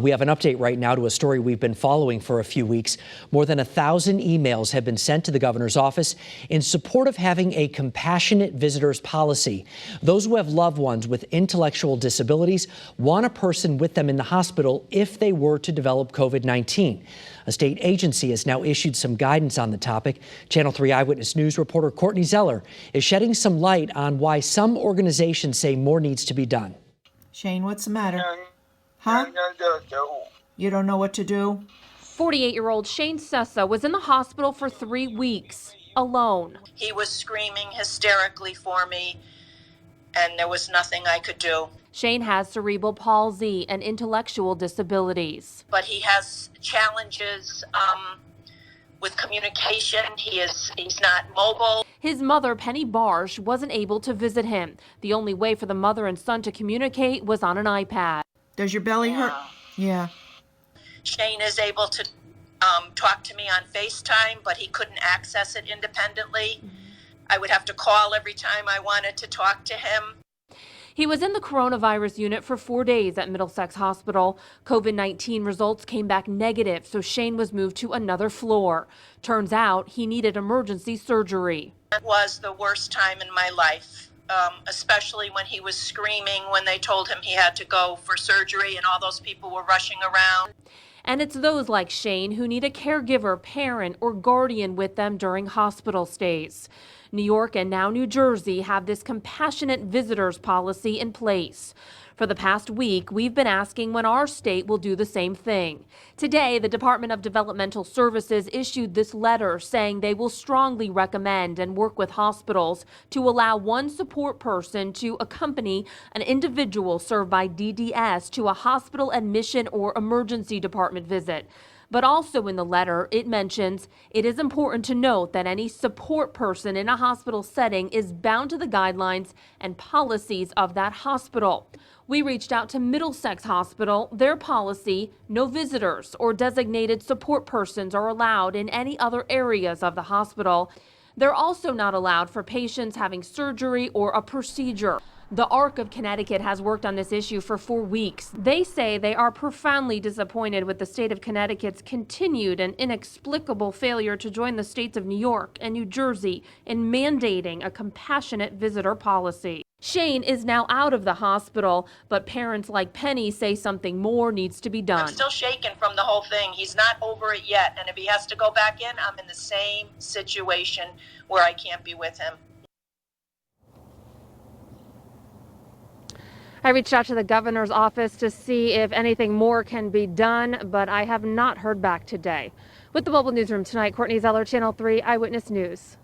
We have an update right now to a story we've been following for a few weeks. More than 1,000 emails have been sent to the governor's office in support of having a compassionate visitors policy. Those who have loved ones with intellectual disabilities want a person with them in the hospital if they were to develop COVID-19. A state agency has now issued some guidance on the topic. Channel 3 Eyewitness News reporter Courtney Zeller is shedding some light on why some organizations say more needs to be done. Shane, what's the matter? Huh? You don't know what to do? 48-year-old Shane Sessa was in the hospital for 3 weeks, alone. He was screaming hysterically for me, and there was nothing I could do. Shane has cerebral palsy and intellectual disabilities. But he has challenges with communication. He's not mobile. His mother, Penny Barsh, wasn't able to visit him. The only way for the mother and son to communicate was on an iPad. Does your belly hurt? Yeah. Shane is able to talk to me on FaceTime, but he couldn't access it independently. I would have to call every time I wanted to talk to him. He was in the coronavirus unit for 4 days at Middlesex Hospital. COVID-19 results came back negative, so Shane was moved to another floor. Turns out he needed emergency surgery. It was the worst time in my life. Especially when he was screaming when they told him he had to go for surgery and all those people were rushing around. And it's those like Shane who need a caregiver, parent, or guardian with them during hospital stays. New York and now New Jersey have this compassionate visitors policy in place. For the past week, we've been asking when our state will do the same thing. Today, the Department of Developmental Services issued this letter saying they will strongly recommend and work with hospitals to allow one support person to accompany an individual served by DDS to a hospital admission or emergency department visit. But also in the letter, it mentions it is important to note that any support person in a hospital setting is bound to the guidelines and policies of that hospital. We reached out to Middlesex Hospital. Their policy, no visitors or designated support persons are allowed in any other areas of the hospital. They're also not allowed for patients having surgery or a procedure. The ARC of Connecticut has worked on this issue for 4 weeks. They say they are profoundly disappointed with the state of Connecticut's continued and inexplicable failure to join the states of New York and New Jersey in mandating a compassionate visitor policy. Shane is now out of the hospital, but parents like Penny say something more needs to be done. I'm still shaken from the whole thing. He's not over it yet, and if he has to go back in, I'm in the same situation where I can't be with him. I reached out to the governor's office to see if anything more can be done, but I have not heard back today. With the Mobile Newsroom tonight, Courtney Zeller, Channel 3 Eyewitness News.